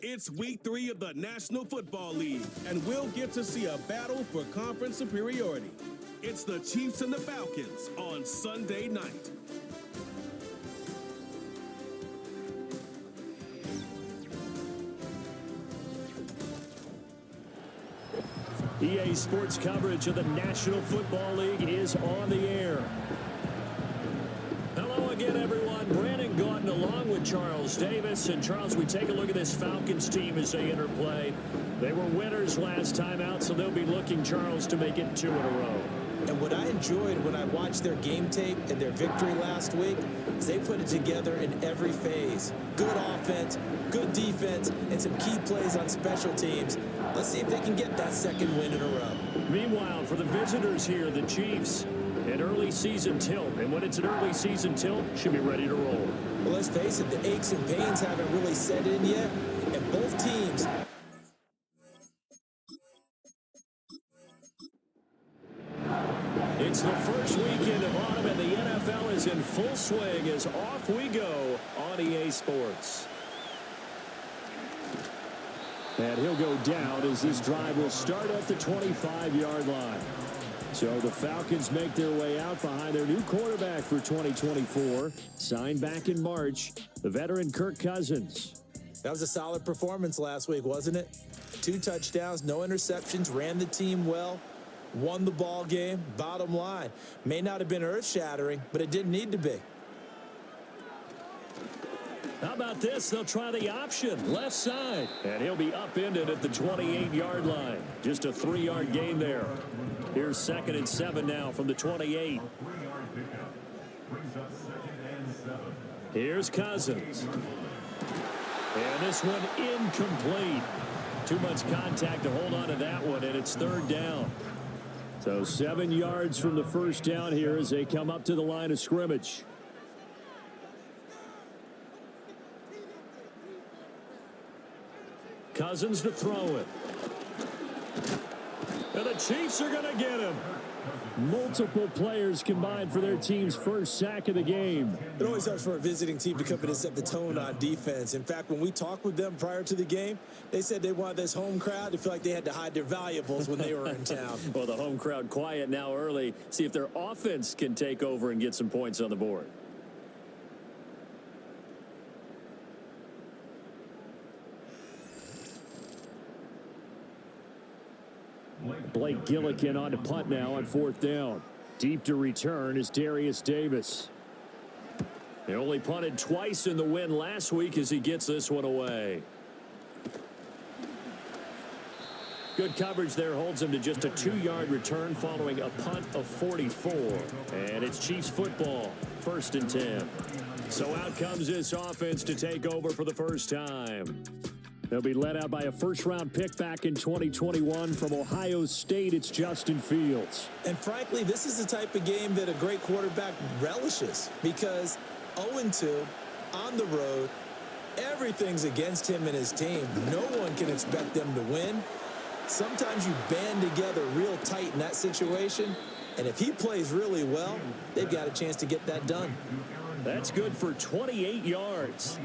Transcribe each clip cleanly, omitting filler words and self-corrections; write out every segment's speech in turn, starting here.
It's week 3 of the National Football League, and we'll get to see a battle for conference superiority. It's the Chiefs and the Falcons on Sunday night. EA Sports coverage of the National Football League is on the air. Hello again, everyone. Brandon Gautin along with Charles Davis. And Charles, we take a look at this Falcons team as they enter play. They were winners last time out, so they'll be looking, Charles, to make it 2 in a row. And what I enjoyed when I watched their game tape and their victory last week is they put it together in every phase. Good offense, good defense, and some key plays on special teams. Let's see if they can get that second win in a row. Meanwhile, for the visitors here, the Chiefs, an early season tilt. And when it's an early season tilt, should be ready to roll. Well, let's face it, the aches and pains haven't really set in yet. And both teams... It's the first weekend of autumn, and the NFL is in full swing as off we go on EA Sports. And he'll go down as this drive will start at the 25-yard line. So the Falcons make their way out behind their new quarterback for 2024, signed back in March, the veteran Kirk Cousins. That was a solid performance last week, wasn't it? 2 touchdowns, no interceptions, ran the team well, won the ball game. Bottom line, may not have been earth-shattering, but it didn't need to be. How about this? They'll try the option, left side. And he'll be upended at the 28-yard line. Just a 3-yard gain there. Here's 2nd and 7 now from the 28. Here's Cousins. And this one incomplete. Too much contact to hold on to that one, and it's 3rd down. So 7 yards from the first down here as they come up to the line of scrimmage. Cousins to throw it. And the Chiefs are going to get him. Multiple players combined for their team's first sack of the game. It always helps for a visiting team to come in and set the tone on defense. In fact, when we talked with them prior to the game, they said they wanted this home crowd to feel like they had to hide their valuables when they were in town. Well, the home crowd quiet now early. See if their offense can take over and get some points on the board. Blake Gillikin on to punt now on 4th down. Deep to return is Darius Davis. They only punted twice in the win last week as he gets this one away. Good coverage there holds him to just a 2-yard return following a punt of 44. And it's Chiefs football, 1st and 10. So out comes this offense to take over for the first time. They'll be led out by a first-round pick back in 2021 from Ohio State. It's Justin Fields. And frankly, this is the type of game that a great quarterback relishes because 0-2 on the road, everything's against him and his team. No one can expect them to win. Sometimes you band together real tight in that situation, and if he plays really well, they've got a chance to get that done. That's good for 28 yards.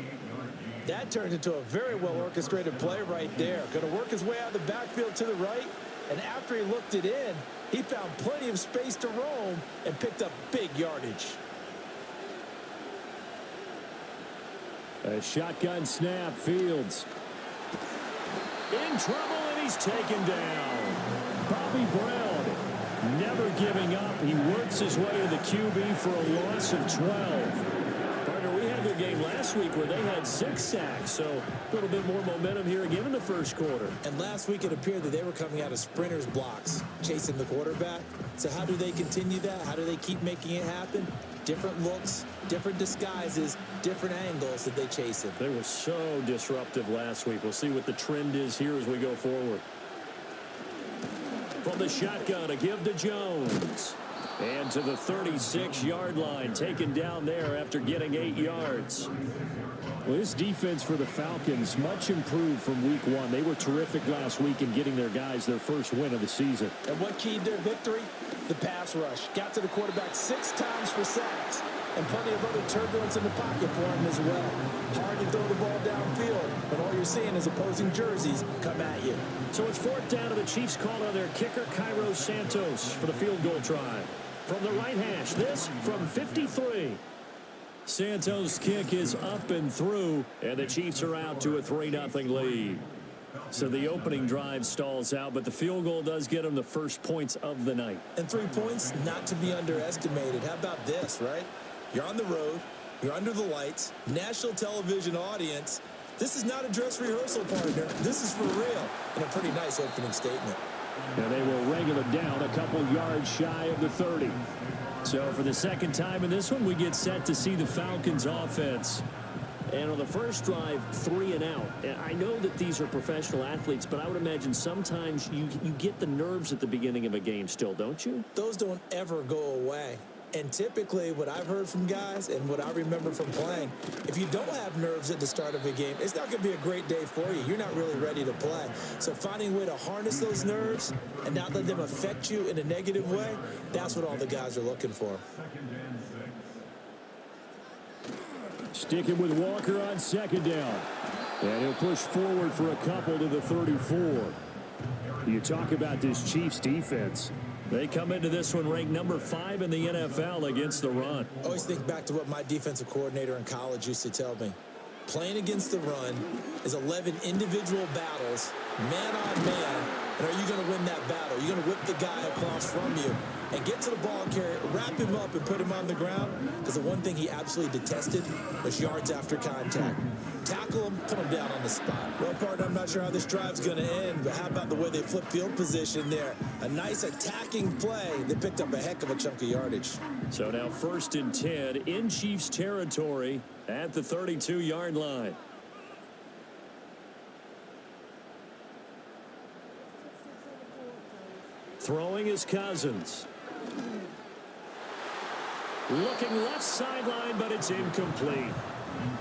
That turned into a very well-orchestrated play right there. Going to work his way out of the backfield to the right, and after he looked it in, he found plenty of space to roam and picked up big yardage. A shotgun snap, Fields. In trouble, and he's taken down. Bobby Brown never giving up. He works his way to the QB for a loss of 12. We had their game last week where they had 6 sacks, so a little bit more momentum here again in the first quarter. And last week it appeared that they were coming out of sprinters blocks, chasing the quarterback. So how do they continue that? How do they keep making it happen? Different looks, different disguises, different angles that they chase him. They were so disruptive last week. We'll see what the trend is here as we go forward. From the shotgun, a give to Jones. And to the 36-yard line, taken down there after getting 8 yards. Well, this defense for the Falcons, much improved from week 1. They were terrific last week in getting their guys their first win of the season. And what keyed their victory? The pass rush. Got to the quarterback 6 times for sacks. and plenty of other turbulence in the pocket for him as well. Hard to throw the ball downfield, but all you're seeing is opposing jerseys come at you. So it's fourth down to the Chiefs call on their kicker, Cairo Santos, for the field goal try. From the right hash, this from 53. Santos' kick is up and through, and the Chiefs are out to a 3-0 lead. So the opening drive stalls out, but the field goal does get them the first points of the night. And 3 points, not to be underestimated. How about this, right? You're on the road. You're under the lights. National television audience. This is not a dress rehearsal, partner. This is for real. And a pretty nice opening statement. And they will wrangle it down a couple yards shy of the 30. So for the second time in this one, we get set to see the Falcons offense. And on the first drive, 3 and out. And I know that these are professional athletes, but I would imagine sometimes you get the nerves at the beginning of a game still, don't you? Those don't ever go away. And typically, what I've heard from guys and what I remember from playing, if you don't have nerves at the start of a game, it's not going to be a great day for you. You're not really ready to play. So finding a way to harness those nerves and not let them affect you in a negative way, that's what all the guys are looking for. Sticking with Walker on second down. And he'll push forward for a couple to the 34. You talk about this Chiefs defense. They come into this one ranked number 5 in the NFL against the run. I always think back to what my defensive coordinator in college used to tell me. Playing against the run is 11 individual battles, man on man. And are you going to win that battle? You're going to whip the guy across from you and get to the ball carrier, wrap him up, and put him on the ground. Because the one thing he absolutely detested was yards after contact. Tackle him, put him down on the spot. Well, partner, I'm not sure how this drive's going to end, but how about the way they flip field position there? A nice attacking play. They picked up a heck of a chunk of yardage. So now 1st and 10 in Chiefs territory at the 32-yard line. Throwing is Cousins. Looking left sideline, but it's incomplete.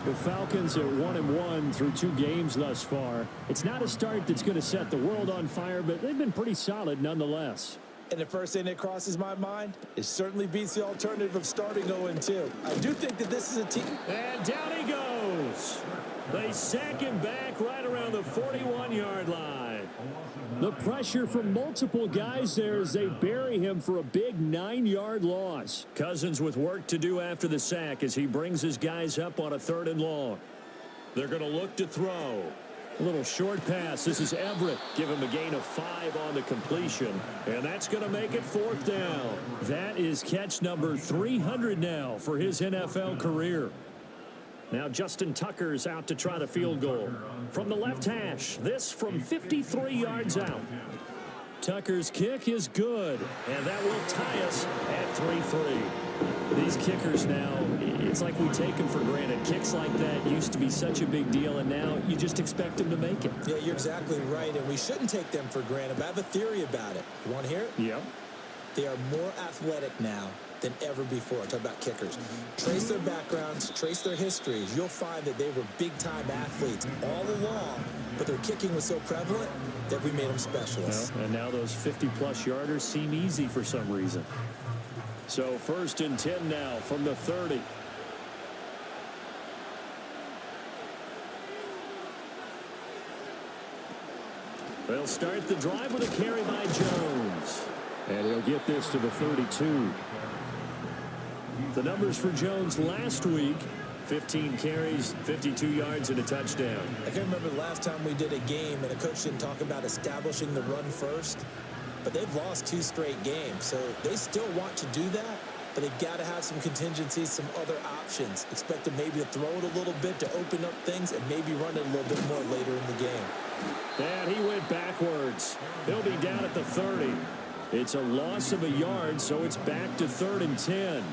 The Falcons are 1-1 through 2 games thus far. It's not a start that's going to set the world on fire, but they've been pretty solid nonetheless. And the first thing that crosses my mind, it certainly beats the alternative of starting 0-2. I do think that this is a team. And down he goes. They sack him back right around the 41-yard line. The pressure from multiple guys there as they bury him for a big 9-yard loss. Cousins with work to do after the sack as he brings his guys up on a 3rd and long. They're going to look to throw. A little short pass. This is Everett. Give him a gain of 5 on the completion. And that's going to make it 4th down. That is catch number 300 now for his NFL career. Now Justin Tucker's out to try the field goal. From the left hash, this from 53 yards out. Tucker's kick is good, and that will tie us at 3-3. These kickers now, it's like we take them for granted. Kicks like that used to be such a big deal, and now you just expect them to make it. Yeah, you're exactly right, and we shouldn't take them for granted, but I have a theory about it. You want to hear it? Yeah. They are more athletic now than ever before. Talk about kickers. Trace their backgrounds, trace their histories. You'll find that they were big-time athletes all along, but their kicking was so prevalent that we made them specialists. Well, and now those 50-plus yarders seem easy for some reason. So 1st and 10 now from the 30. They'll start the drive with a carry by Jones. And he'll get this to the 32. The numbers for Jones last week, 15 carries, 52 yards, and a touchdown. I can remember the last time we did a game and a coach didn't talk about establishing the run first, but they've lost 2 straight games, so they still want to do that, but they've got to have some contingencies, some other options. Expect them maybe to throw it a little bit to open up things and maybe run it a little bit more later in the game. And he went backwards. He'll be down at the 30. It's a loss of a yard, so it's back to 3rd and 10.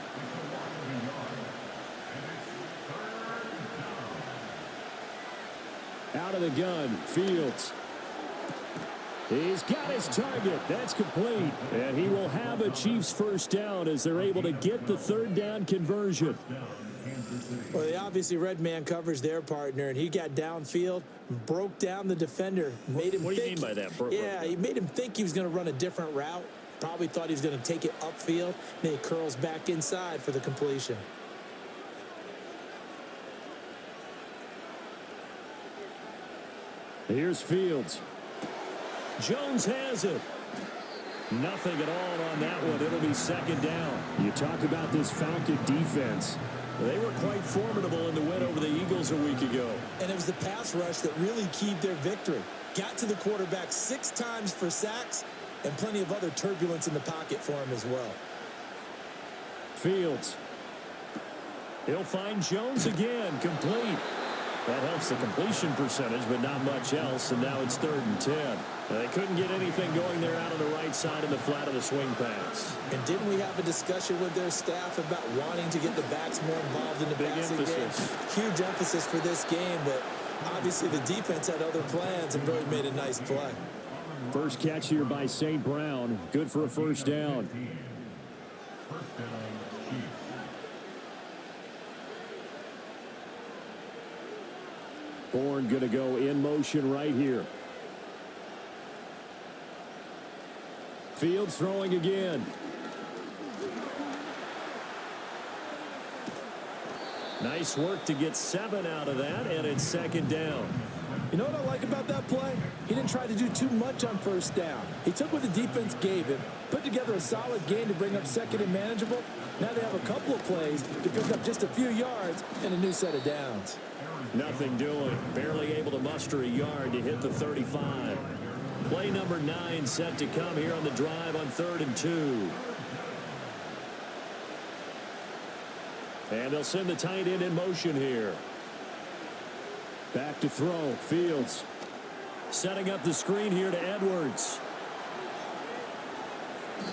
Out of the gun, Fields. He's got his target. That's complete. And he will have a Chiefs first down as they're able to get the 3rd down conversion. Well, they obviously red man covers their partner, and he got downfield, broke down the defender, made him What do you think, mean by that? Yeah, he made him think he was going to run a different route. Probably thought he was going to take it upfield. Then he curls back inside for the completion. Here's Fields. Jones has it. Nothing at all on that one. It'll be second down. You talk about this Falcon defense. They were quite formidable in the win over the Eagles a week ago. And it was the pass rush that really keyed their victory. Got to the quarterback 6 times for sacks and plenty of other turbulence in the pocket for him as well. Fields. He'll find Jones again, complete. That helps the completion percentage, but not much else, and now it's 3rd and 10. They couldn't get anything going there out on the right side in the flat of the swing pass. And didn't we have a discussion with their staff about wanting to get the backs more involved in the passing game? Huge emphasis for this game, but obviously the defense had other plans and really made a nice play. First catch here by St. Brown. Good for a first down. Bourne going to go in motion right here. Fields throwing again. Nice work to get 7 out of that, and it's second down. You know what I like about that play? He didn't try to do too much on first down. He took what the defense gave him, put together a solid gain to bring up second and manageable. Now they have a couple of plays to pick up just a few yards and a new set of downs. Nothing doing. Barely able to muster a yard to hit the 35. Play number 9 set to come here on the drive on 3rd and 2. And they'll send the tight end in motion here. Back to throw. Fields. Setting up the screen here to Edwards.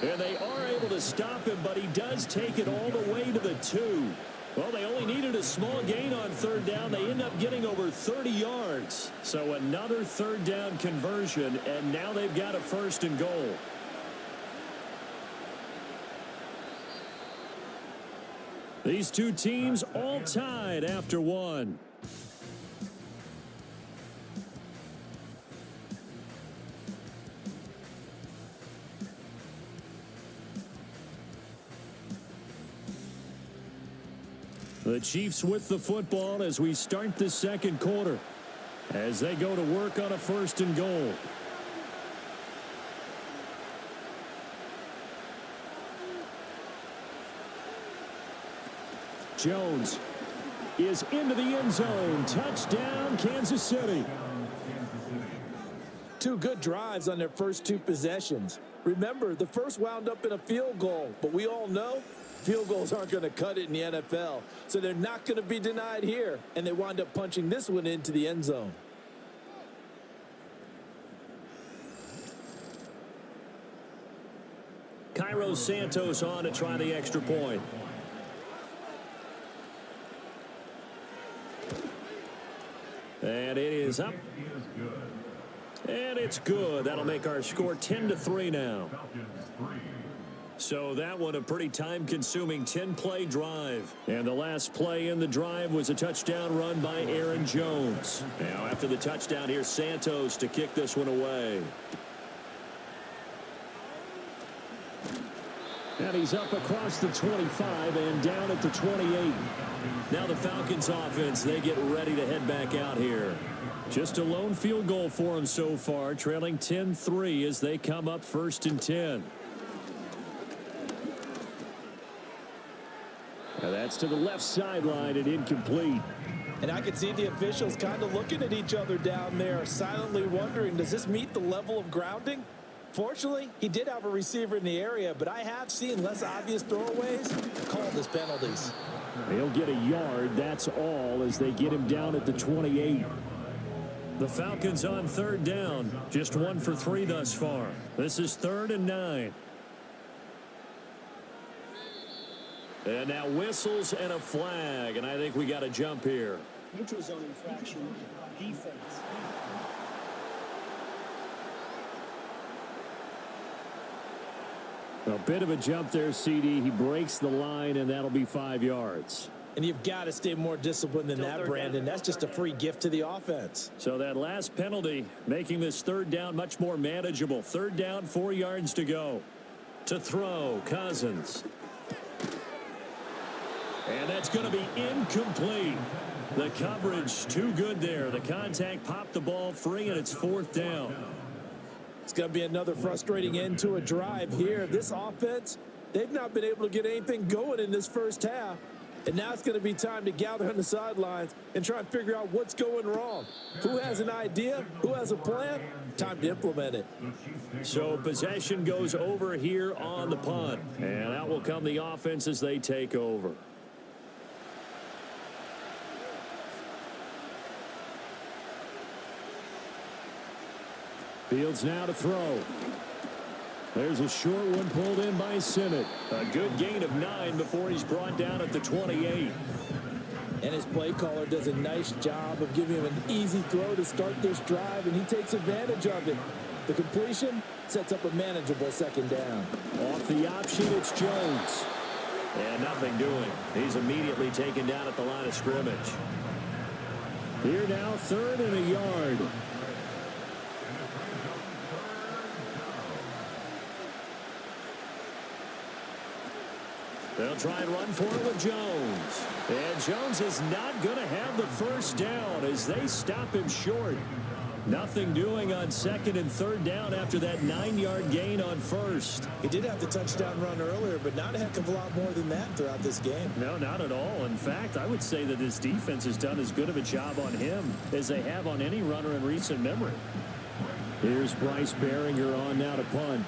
And they are able to stop him, but he does take it all the way to the 2. Well, they only needed a small gain on 3rd down. They end up getting over 30 yards. So another 3rd down conversion, and now they've got a 1st and goal. These two teams all tied after 1. The Chiefs with the football as we start the second quarter, as they go to work on a 1st and goal. Jones is into the end zone. Touchdown, Kansas City. 2 good drives on their first 2 possessions. Remember, the first wound up in a field goal, but we all know field goals aren't going to cut it in the NFL, so they're not going to be denied here, and they wind up punching this one into the end zone. Cairo Santos on to try the extra point. And it is up. And it's good. That'll make our score 10-3 now. So that one a pretty time-consuming 10-play drive. And the last play in the drive was a touchdown run by Aaron Jones. Now after the touchdown, here's Santos to kick this one away. And he's up across the 25 and down at the 28. Now the Falcons offense, they get ready to head back out here. Just a lone field goal for them so far, trailing 10-3 as they come up 1st and 10. Now that's to the left sideline and incomplete. And I can see the officials kind of looking at each other down there, silently wondering, does this meet the level of grounding? Fortunately, he did have a receiver in the area, but I have seen less obvious throwaways called as penalties. He'll get a yard, that's all, as they get him down at the 28. The Falcons on 3rd down, just 1 for 3 thus far. This is 3rd and 9. And now whistles and a flag, and I think we got a jump here. Neutral zone infraction, defense. A bit of a jump there, CD. He breaks the line, and that'll be 5 yards. And you've got to stay more disciplined than that, Brandon. That's just a free gift to the offense. So that last penalty making this 3rd down much more manageable. 3rd down, 4 yards to go. To throw, Cousins. And that's going to be incomplete. The coverage too good there. The contact popped the ball free, and it's 4th down. It's going to be another frustrating end to a drive here. This offense, they've not been able to get anything going in this first half. And now it's going to be time to gather on the sidelines and try and figure out what's going wrong. Who has an idea? Who has a plan? Time to implement it. So possession goes over here on the punt. And out will come the offense as they take over. Fields now to throw. There's a short one pulled in by Simmett. A good gain of 9 before he's brought down at the 28. And his play caller does a nice job of giving him an easy throw to start this drive, and he takes advantage of it. The completion sets up a manageable 2nd down. Off the option, it's Jones. And nothing doing. He's immediately taken down at the line of scrimmage. Here now, 3rd and a yard. They'll try and run for it with Jones. And Jones is not going to have the first down as they stop him short. Nothing doing on 2nd and 3rd down after that 9-yard gain on 1st. He did have the touchdown run earlier, but not a heck of a lot more than that throughout this game. No, not at all. In fact, I would say that this defense has done as good of a job on him as they have on any runner in recent memory. Here's Bryce Behringer on now to punt.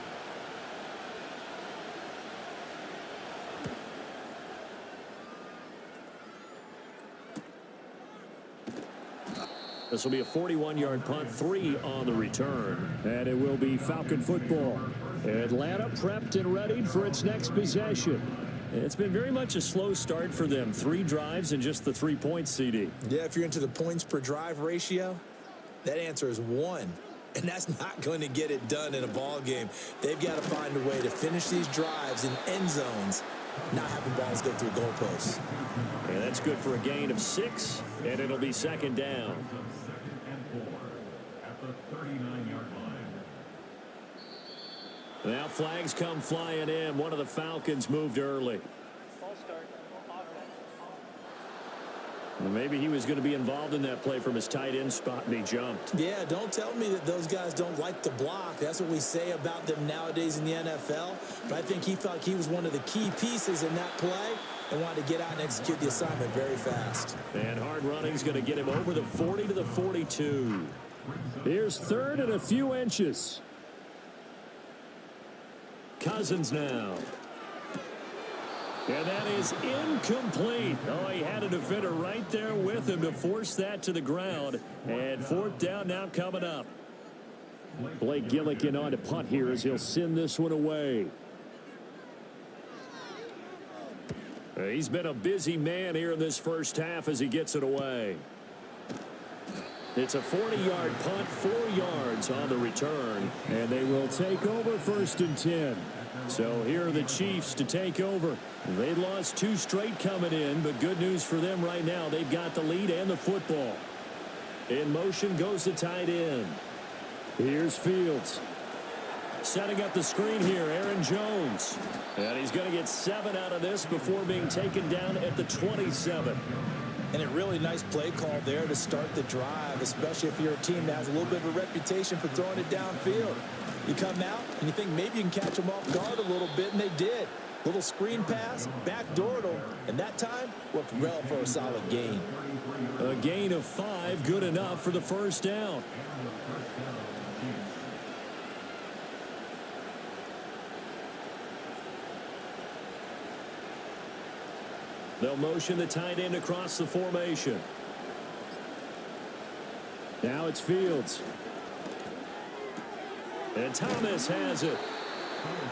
This will be a 41-yard punt, 3 on the return. And it will be Falcon football. Atlanta prepped and readied for its next possession. It's been very much a slow start for them. 3 drives and just the 3 points, CD. Yeah, if you're into the points per drive ratio, that answer is 1. And that's not going to get it done in a ball game. They've got to find a way to finish these drives in end zones, not having balls go through goalposts. And that's good for a gain of 6, and it'll be 2nd down. Now flags come flying in. One of the Falcons moved early. Well, maybe he was going to be involved in that play from his tight end spot, and he jumped. Yeah, don't tell me that those guys don't like to block. That's what we say about them nowadays in the NFL. But I think he felt he was one of the key pieces in that play and wanted to get out and execute the assignment very fast. And hard running is going to get him over the 40 to the 42. Here's 3rd and a few inches. Cousins now. And that is incomplete. Oh, he had a defender right there with him to force that to the ground. And 4th down now coming up. Blake Gillikin on to punt here as he'll send this one away. He's been a busy man here in this first half as he gets it away. It's a 40-yard punt, 4 yards on the return. And they will take over 1st and 10. So here are the Chiefs to take over. They lost 2 straight coming in, but good news for them right now. They've got the lead and the football. In motion goes the tight end. Here's Fields. Setting up the screen here, Aaron Jones. And he's going to get 7 out of this before being taken down at the 27. And a really nice play call there to start the drive, especially if you're a team that has a little bit of a reputation for throwing it downfield. You come out and you think maybe you can catch them off guard a little bit, and they did. Little screen pass, backdoored them, and that time worked well for a solid gain. A gain of 5, good enough for the 1st down. They'll motion the tight end across the formation. Now it's Fields. And Thomas has it.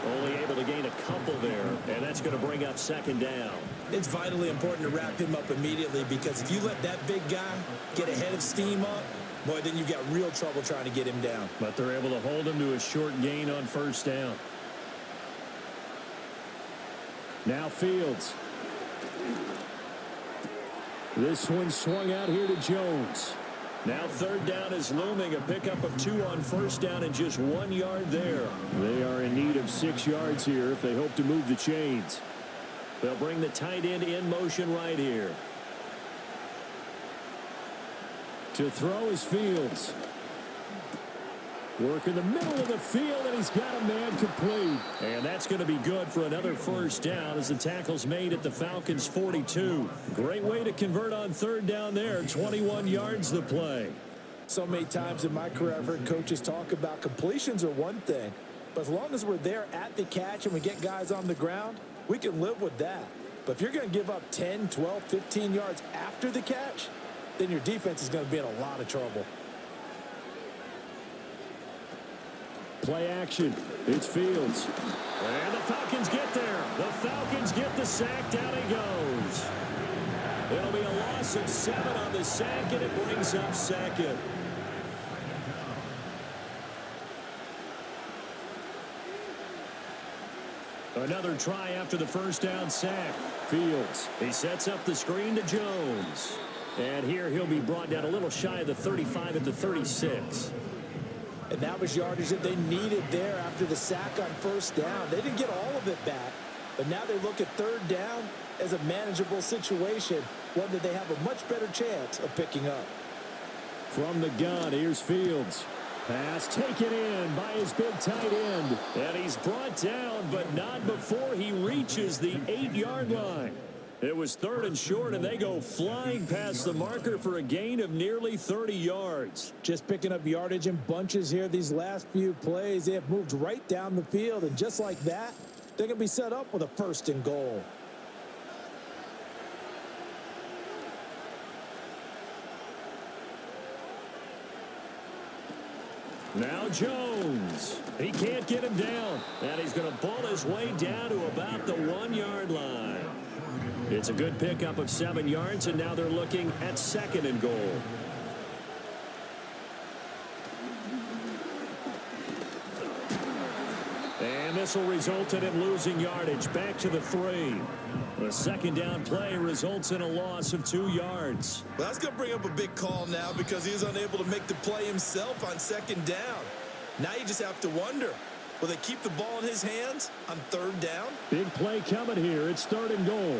Only able to gain a couple there, and that's going to bring up 2nd down. It's vitally important to wrap him up immediately, because if you let that big guy get ahead of steam up, boy, then you've got real trouble trying to get him down. But they're able to hold him to a short gain on 1st down. Now Fields. This one swung out here to Jones. Now 3rd down is looming. A pickup of 2 on 1st down and just 1 yard there. They are in need of 6 yards here if they hope to move the chains. They'll bring the tight end in motion right here. To throw is Fields. Work in the middle of the field, and he's got a man complete. And that's going to be good for another first down as the tackle's made at the Falcons' 42. Great way to convert on third down there. 21 yards the play. So many times in my career, I've heard coaches talk about completions are one thing. But as long as we're there at the catch and we get guys on the ground, we can live with that. But if you're going to give up 10, 12, 15 yards after the catch, then your defense is going to be in a lot of trouble. Play action. It's Fields. And the Falcons get there. The Falcons get the sack. Down he goes. It'll be a loss of 7 on the sack, and it brings up second. Another try after the first down sack. Fields. He sets up the screen to Jones. And here he'll be brought down a little shy of the 35 at the 36. And that was yardage that they needed there after the sack on first down. They didn't get all of it back, but now they look at third down as a manageable situation, one that they have a much better chance of picking up. From the gun, here's Fields. Pass taken in by his big tight end. And he's brought down, but not before he reaches the 8-yard line. It was 3rd and short, and they go flying past the marker for a gain of nearly 30 yards. Just picking up yardage in bunches here these last few plays. They have moved right down the field, and just like that, they're going to be set up with a 1st and goal. Now Jones. He can't get him down, and he's going to ball his way down to about the 1-yard line. It's a good pickup of 7 yards, and now they're looking at 2nd and goal. And this will result in him losing yardage back to the 3. The 2nd down play results in a loss of 2 yards. Well, that's going to bring up a big call now because he was unable to make the play himself on 2nd down. Now you just have to wonder, will they keep the ball in his hands on 3rd down? Big play coming here. It's 3rd and goal.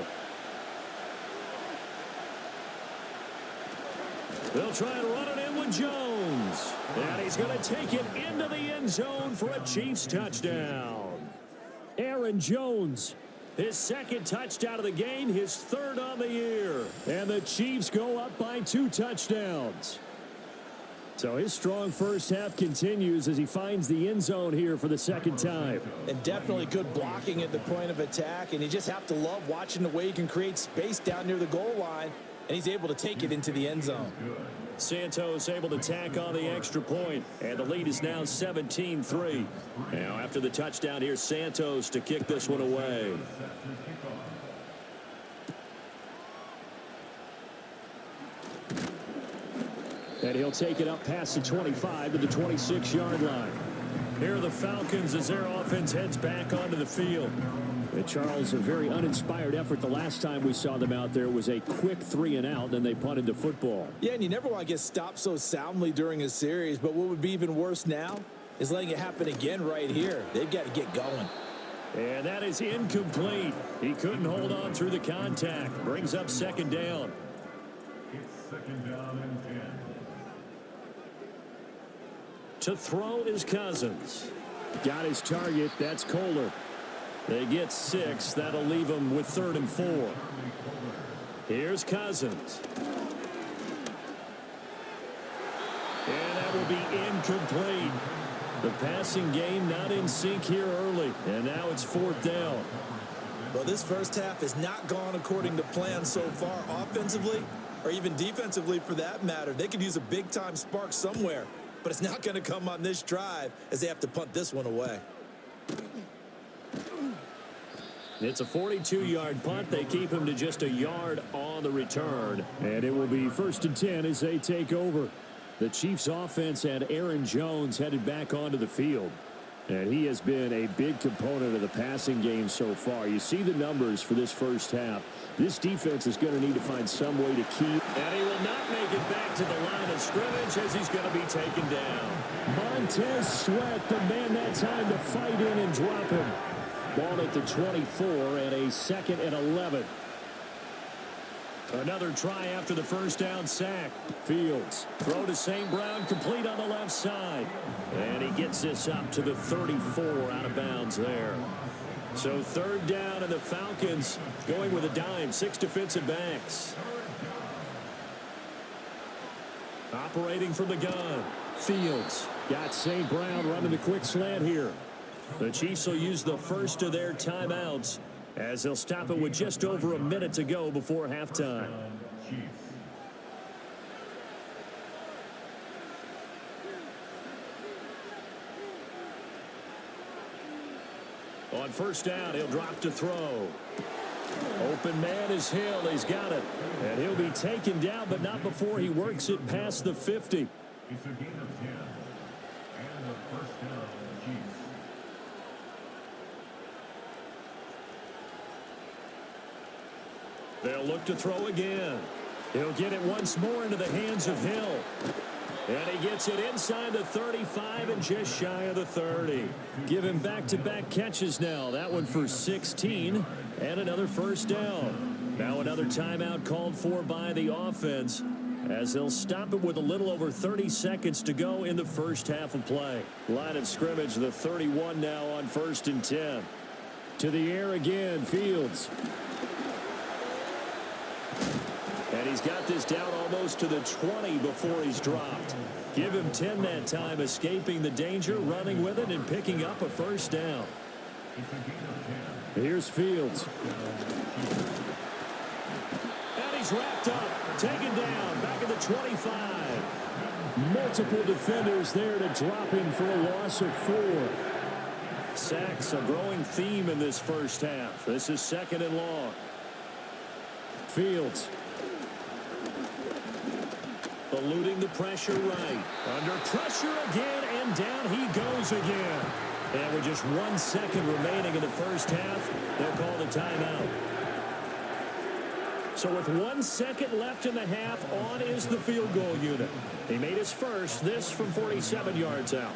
They'll try and run it in with Jones. And he's going to take it into the end zone for a Chiefs touchdown. Aaron Jones, his 2nd touchdown of the game, his 3rd on the year. And the Chiefs go up by 2 touchdowns. So his strong first half continues as he finds the end zone here for the 2nd time. And definitely good blocking at the point of attack. And you just have to love watching the way he can create space down near the goal line. And he's able to take it into the end zone. Santos able to tack on the extra point, and the lead is now 17-3. Now after the touchdown, here's Santos to kick this one away. And he'll take it up past the 25 to the 26-yard line. Here are the Falcons as their offense heads back onto the field. And Charles, a very uninspired effort. The last time we saw them out there was a quick 3-and-out, and they punted the football. Yeah, and you never want to get stopped so soundly during a series, but what would be even worse now is letting it happen again right here. They've got to get going. And that is incomplete. He couldn't hold on through the contact. Brings up 2nd down. It's 2nd down and 10. To throw is Cousins. Got his target. That's Kohler. They get 6. That'll leave them with 3rd and 4. Here's Cousins. And that will be incomplete. The passing game not in sync here early. And now it's 4th down. Well, this first half has not gone according to plan so far offensively or even defensively for that matter. They could use a big-time spark somewhere, but it's not going to come on this drive as they have to punt this one away. It's a 42-yard punt. They keep him to just a yard on the return. And it will be 1st and 10 as they take over. The Chiefs offense had Aaron Jones headed back onto the field. And he has been a big component of the passing game so far. You see the numbers for this first half. This defense is going to need to find some way to keep. And he will not make it back to the line of scrimmage as he's going to be taken down. Montez Sweat, the man that time to fight in and drop him. Ball at the 24 and a 2nd and 11. Another try after the first down sack. Fields. Throw to St. Brown, complete on the left side. And he gets this up to the 34, out of bounds there. So 3rd down, and the Falcons going with a dime. 6 defensive backs. Operating from the gun. Fields. Got St. Brown running the quick slant here. The Chiefs will use the first of their timeouts as they'll stop it with just over a minute to go before halftime. On first down, he'll drop to throw. Open man is Hill. He's got it. And he'll be taken down, but not before he works it past the 50. It's a gain of 10. And the first down of the Chiefs. They'll look to throw again. He'll get it once more into the hands of Hill. And he gets it inside the 35 and just shy of the 30. Give him back-to-back catches now. That one for 16 and another first down. Now another timeout called for by the offense as they'll stop it with a little over 30 seconds to go in the first half of play. Line of scrimmage, the 31 now on 1st and 10. To the air again, Fields. And he's got this down almost to the 20 before he's dropped. Give him 10 that time, escaping the danger, running with it, and picking up a first down. Here's Fields. And he's wrapped up, taken down, back at the 25. Multiple defenders there to drop him for a loss of 4. Sacks, a growing theme in this first half. This is 2nd and long. Fields. Eluding the pressure right. Under pressure again, and down he goes again. And with just 1 second remaining in the first half, they'll call the timeout. So with 1 second left in the half, on is the field goal unit. He made his first, this from 47 yards out.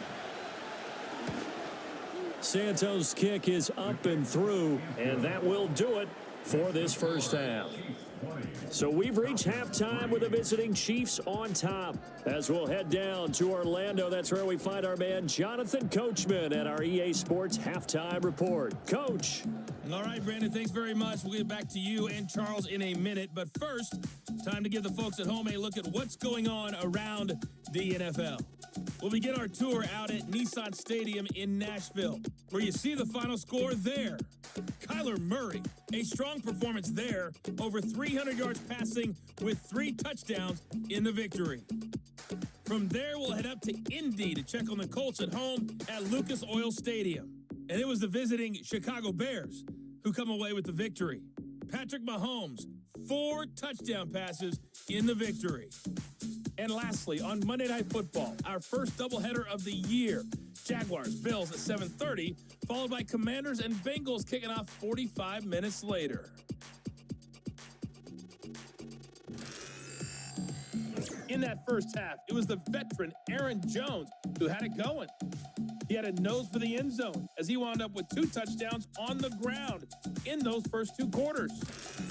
Santos' kick is up and through, and that will do it for this first half. So we've reached halftime with the visiting Chiefs on top. As we'll head down to Orlando, that's where we find our man Jonathan Coachman at our EA Sports Halftime Report. Coach. All right, Brandon, thanks very much. We'll get back to you and Charles in a minute. But first, time to give the folks at home a look at what's going on around the NFL. We'll begin our tour out at Nissan Stadium in Nashville, where you see the final score there. Kyler Murray, a strong performance there, over 300 yards passing with 3 touchdowns in the victory. From there, we'll head up to Indy to check on the Colts at home at Lucas Oil Stadium. And it was the visiting Chicago Bears who come away with the victory. Patrick Mahomes, 4 touchdown passes in the victory. And lastly, on Monday Night Football, our first doubleheader of the year, Jaguars, Bills at 7:30, followed by Commanders and Bengals kicking off 45 minutes later. In that first half, it was the veteran Aaron Jones who had it going. He had a nose for the end zone as he wound up with 2 touchdowns on the ground in those first 2 quarters.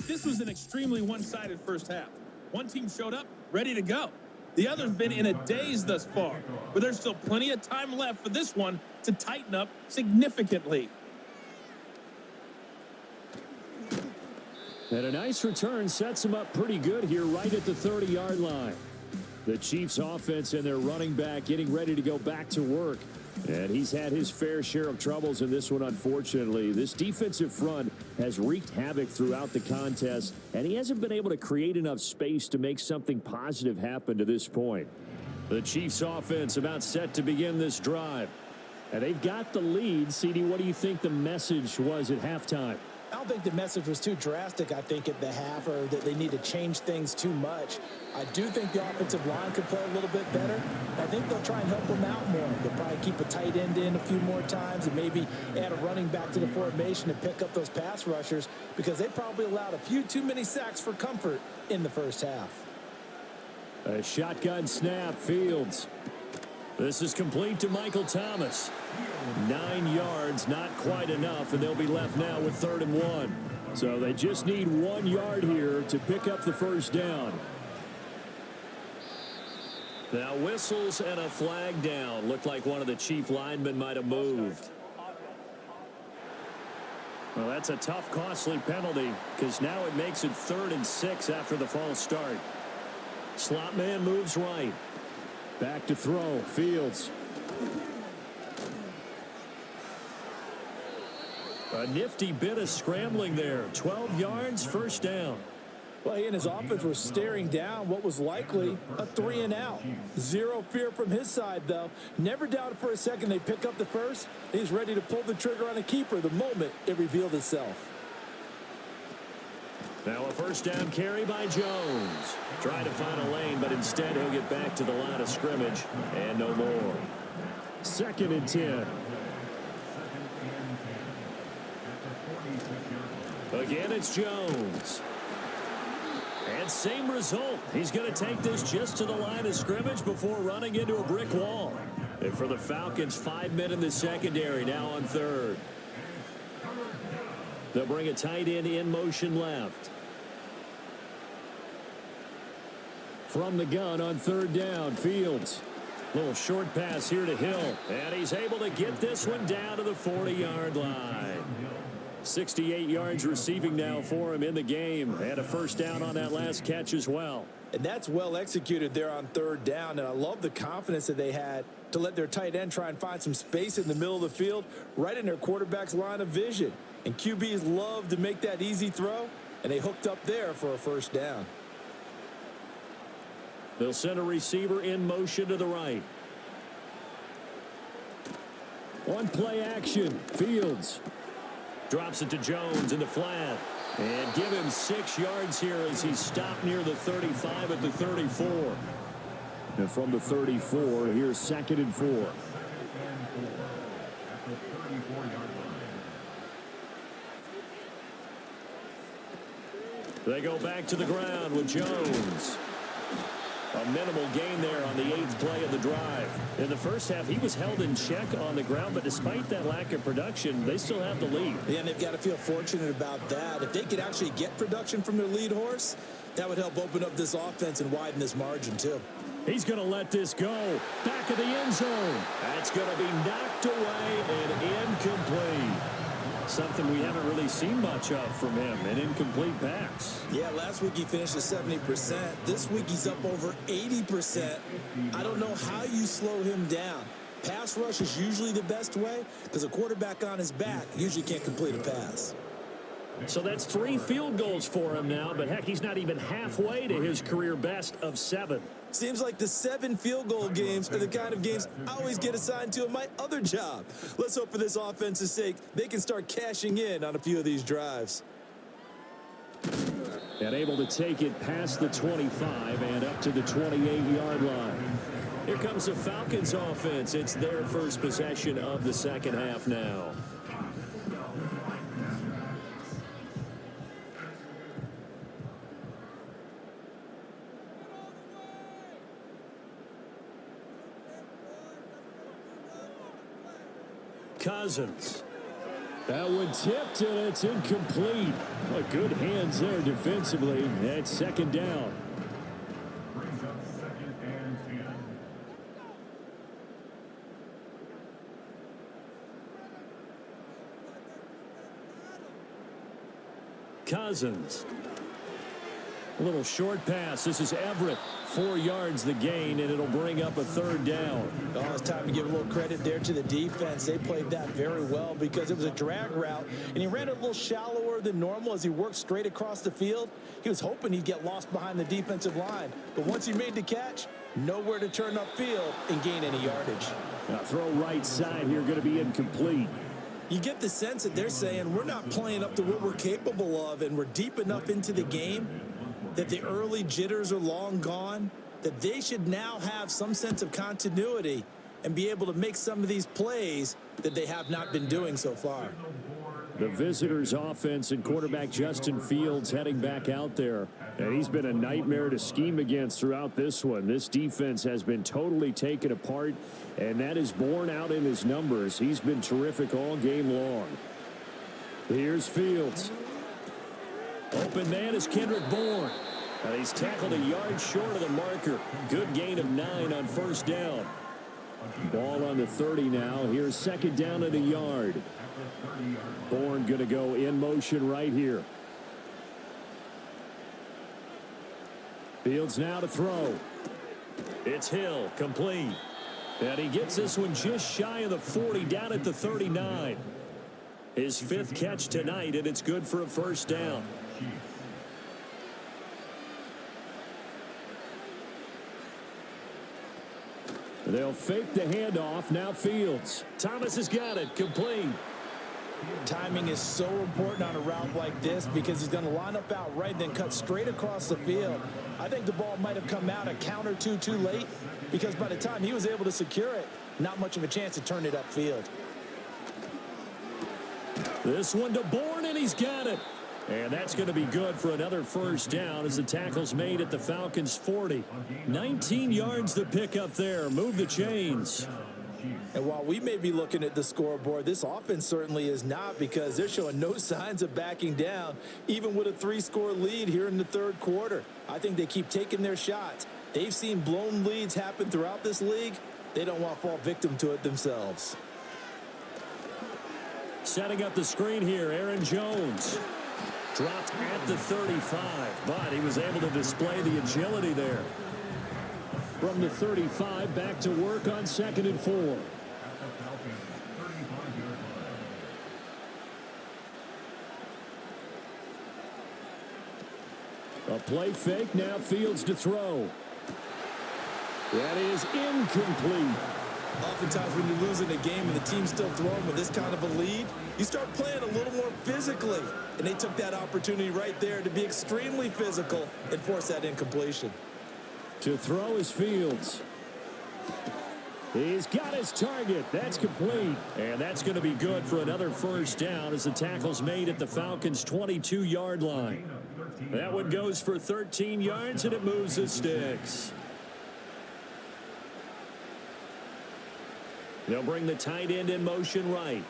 This was an extremely one-sided first half. One team showed up ready to go. The other's been in a daze thus far, but there's still plenty of time left for this one to tighten up significantly. And a nice return sets him up pretty good here right at the 30-yard line. The Chiefs offense and their running back getting ready to go back to work. And he's had his fair share of troubles in this one, unfortunately. This defensive front has wreaked havoc throughout the contest, and he hasn't been able to create enough space to make something positive happen to this point. The Chiefs offense about set to begin this drive. And they've got the lead. CD, what do you think the message was at halftime? I don't think the message was too drastic, I think, at the half, or that they need to change things too much. I do think the offensive line could play a little bit better. I think they'll try and help them out more. They'll probably keep a tight end in a few more times and maybe add a running back to the formation to pick up those pass rushers, because they probably allowed a few too many sacks for comfort in the first half. A shotgun snap, Fields. This is complete to Michael Thomas. 9 yards, not quite enough, and they'll be left now with 3rd and 1. So they just need 1 yard here to pick up the first down. Now whistles and a flag down. Looked like one of the chief linemen might have moved. Well, that's a tough, costly penalty because now it makes it 3rd and 6 after the false start. Slot man moves right. Back to throw. Fields. A nifty bit of scrambling there. 12 yards, first down. Well, he and his offense were staring down what was likely a 3 and out. Zero fear from his side, though. Never doubted for a second they pick up the first. He's ready to pull the trigger on a keeper the moment it revealed itself. Now a first down carry by Jones. Trying to find a lane, but instead he'll get back to the line of scrimmage and no more. 2nd and 10. Again, it's Jones. And same result. He's going to take this just to the line of scrimmage before running into a brick wall. And for the Falcons, 5 men in the secondary now on 3rd. They'll bring a tight end in motion left. From the gun on 3rd down, Fields. Little short pass here to Hill. And he's able to get this one down to the 40-yard line. 68 yards receiving now for him in the game. And a first down on that last catch as well. And that's well executed there on 3rd down. And I love the confidence that they had to let their tight end try and find some space in the middle of the field, right in their quarterback's line of vision. And QBs love to make that easy throw, and they hooked up there for a first down. They'll send a receiver in motion to the right. On play action, Fields. Drops it to Jones in the flat. And give him 6 yards here as he stopped near the 35 at the 34. And from the 34, here's 2nd and 4. They go back to the ground with Jones. A minimal gain there on the 8th play of the drive. In the first half, he was held in check on the ground, but despite that lack of production, they still have the lead. Yeah, and they've got to feel fortunate about that. If they could actually get production from their lead horse, that would help open up this offense and widen this margin, too. He's going to let this go. Back of the end zone. That's going to be knocked away and incomplete. Something we haven't really seen much of from him, an incomplete pass. Yeah, last week he finished at 70%. This week he's up over 80%. I don't know how you slow him down. Pass rush is usually the best way because a quarterback on his back usually can't complete a pass. So that's 3 field goals for him now, but heck, he's not even halfway to his career best of 7. Seems like the 7 field goal games are the kind of games I always get assigned to in my other job. Let's hope for this offense's sake they can start cashing in on a few of these drives. And able to take it past the 25 and up to the 28-yard line. Here comes the Falcons offense. It's their first possession of the second half now. Cousins. That one tipped and it's incomplete. Well, good hands there defensively. That's 2nd down. Brings up 2nd and 10. Cousins. A little short pass. This is Everett. 4 yards the gain, and it'll bring up a 3rd down. Oh, it's time to give a little credit there to the defense. They played that very well because it was a drag route, and he ran it a little shallower than normal as he worked straight across the field. He was hoping he'd get lost behind the defensive line, but once he made the catch, nowhere to turn upfield and gain any yardage. Now throw right side here, going to be incomplete. You get the sense that they're saying we're not playing up to what we're capable of, and we're deep enough into the game that the early jitters are long gone, that they should now have some sense of continuity and be able to make some of these plays that they have not been doing so far. The visitors' offense and quarterback Justin Fields heading back out there. And he's been a nightmare to scheme against throughout this one. This defense has been totally taken apart, and that is borne out in his numbers. He's been terrific all game long. Here's Fields. Open man is Kendrick Bourne. And he's tackled a yard short of the marker. Good gain of 9 on first down. Ball on the 30 now. Here's second down at a yard. Bourne going to go in motion right here. Fields now to throw. It's Hill, complete. And he gets this one just shy of the 40, down at the 39. His 5th catch tonight, and it's good for a first down. They'll fake the handoff. Now Fields. Thomas has got it. Complete. Timing is so important on a route like this because he's going to line up out right and then cut straight across the field. I think the ball might have come out a count or two too late because by the time he was able to secure it, not much of a chance to turn it upfield. This one to Bourne, and he's got it. And that's going to be good for another first down as the tackle's made at the Falcons' 40. 19 yards to pick up there. Move the chains. And while we may be looking at the scoreboard, this offense certainly is not because they're showing no signs of backing down, even with a 3-score lead here in the third quarter. I think they keep taking their shots. They've seen blown leads happen throughout this league. They don't want to fall victim to it themselves. Setting up the screen here, Aaron Jones. Dropped at the 35, but he was able to display the agility there. From the 35, back to work on 2nd and 4. A play fake, now Fields to throw. That is incomplete. Oftentimes when you're losing a game and the team's still throwing with this kind of a lead, you start playing a little more physically. And they took that opportunity right there to be extremely physical and force that incompletion. To throw is Fields. He's got his target. That's complete. And that's going to be good for another first down as the tackle's made at the Falcons' 22-yard line. That one goes for 13 yards, and it moves the sticks. They'll bring the tight end in motion right.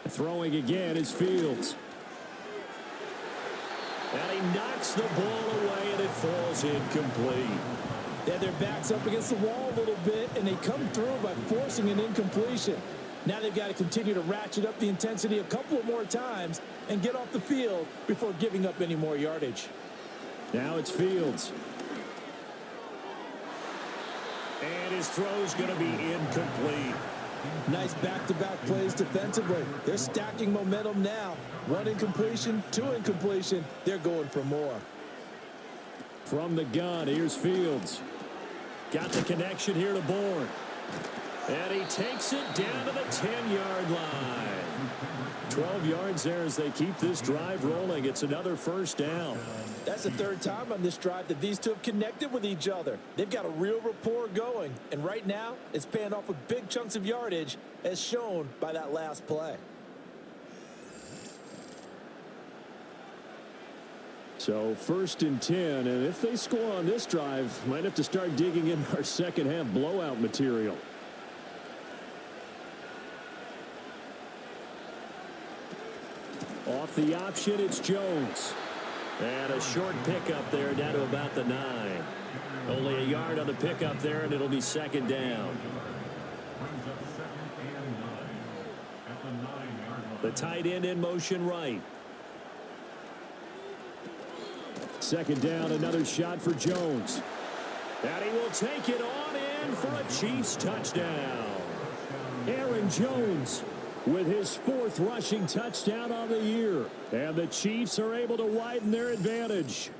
Throwing again is Fields. And he knocks the ball away, and it falls incomplete. Yeah, their back's up against the wall a little bit, and they come through by forcing an incompletion. Now they've got to continue to ratchet up the intensity a couple of more times and get off the field before giving up any more yardage. Now it's Fields. And his throw's going to be incomplete. Nice back-to-back plays defensively. They're stacking momentum now. 1 incompletion, 2 incompletion. They're going for more. From the gun, here's Fields. Got the connection here to Bourne. And he takes it down to the 10-yard line. 12 yards there as they keep this drive rolling. It's another first down. That's the 3rd time on this drive that these two have connected with each other. They've got a real rapport going. And right now, it's paying off with big chunks of yardage as shown by that last play. So 1st and 10, and if they score on this drive, might have to start digging in our second half blowout material. Off the option, it's Jones. And a short pickup there down to about the 9. Only a yard on the pickup there, and it'll be 2nd down. The tight end in motion right. 2nd down, another shot for Jones. And he will take it on in for a Chiefs touchdown. Aaron Jones with his 4th rushing touchdown on the year. And the Chiefs are able to widen their advantage.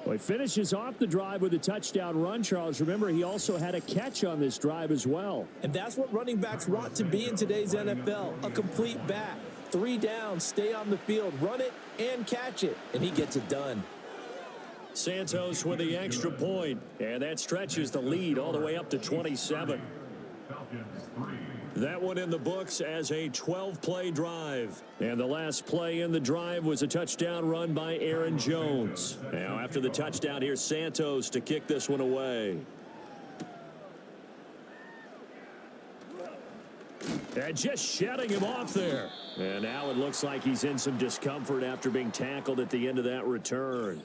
Well, he finishes off the drive with a touchdown run, Charles. Remember, he also had a catch on this drive as well. And that's what running backs want to be in today's NFL, a complete back. 3 downs, stay on the field, run it, and catch it. And he gets it done. Santos with the extra point. And that stretches the lead all the way up to 27. Falcons That one in the books as a 12-play drive. And the last play in the drive was a touchdown run by Aaron Jones. Now after the touchdown, here's Santos to kick this one away. And just shedding him off there. And now it looks like he's in some discomfort after being tackled at the end of that return.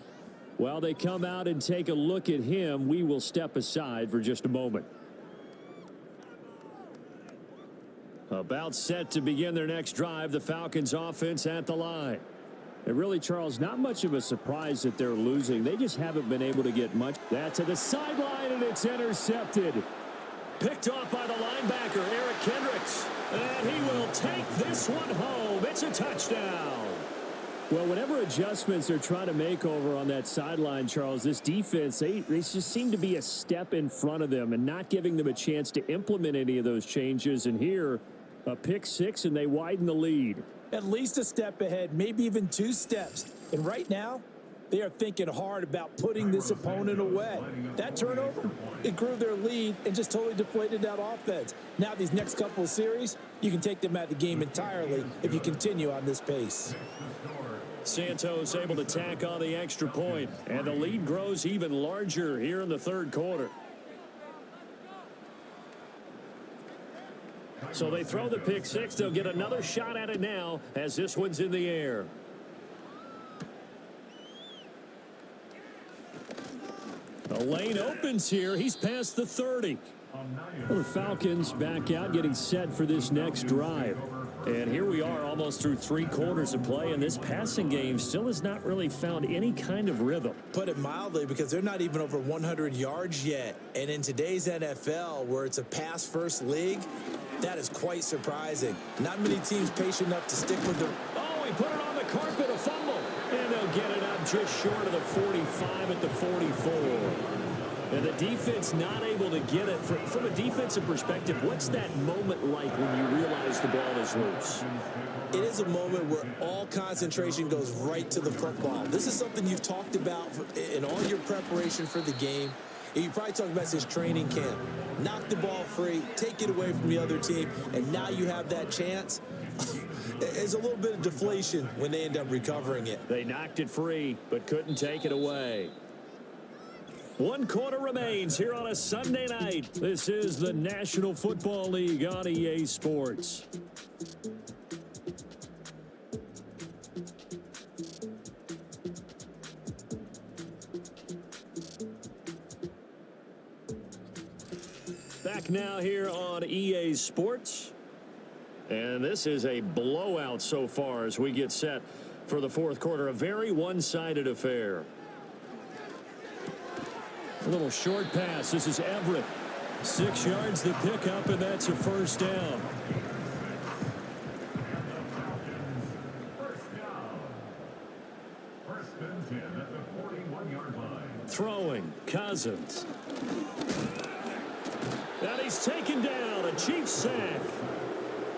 While they come out and take a look at him, we will step aside for just a moment. About set to begin their next drive, the Falcons offense at the line. And really, Charles, not much of a surprise that they're losing. They just haven't been able to get much. That to the sideline, and it's intercepted. Picked off by the linebacker, Eric Kendricks. And he will take this one home. It's a touchdown. Well, whatever adjustments they're trying to make over on that sideline, Charles, this defense, they just seem to be a step in front of them and not giving them a chance to implement any of those changes. And here, a pick six, and they widen the lead. At least a step ahead, maybe even 2 steps. And right now, they are thinking hard about putting this opponent away. That turnover, it grew their lead and just totally deflated that offense. Now these next couple of series, you can take them out of the game entirely if you continue on this pace. Santos able to tack on the extra point, and the lead grows even larger here in the third quarter. So they throw the pick six. They'll get another shot at it now as this one's in the air. The lane opens here. He's past the 30. Well, the Falcons back out, getting set for this next drive. And here we are almost through 3 quarters of play, and this passing game still has not really found any kind of rhythm. Put it mildly, because they're not even over 100 yards yet. And in today's NFL, where it's a pass-first league, that is quite surprising. Not many teams patient enough to stick with them. Oh, he put it on the carpet, a fumble. And they'll get it up just short of the 45 at the 44. And the defense not able to get it. From a defensive perspective, what's that moment like when you realize the ball is loose? It is a moment where all concentration goes right to the football. This is something you've talked about in all your preparation for the game. And you probably talked about since training camp. Knock the ball free, take it away from the other team, and now you have that chance. There's a little bit of deflation when they end up recovering it. They knocked it free, but couldn't take it away. 1 quarter remains here on a Sunday night. This is the National Football League on EA Sports. Back now here on EA Sports. And this is a blowout so far as we get set for the fourth quarter. A very one-sided affair. A little short pass. This is Everett. 6 yards the pickup, and that's a first down. First and 10 at the 41-yard line. Throwing, Cousins. And he's taken down. A Chiefs sack.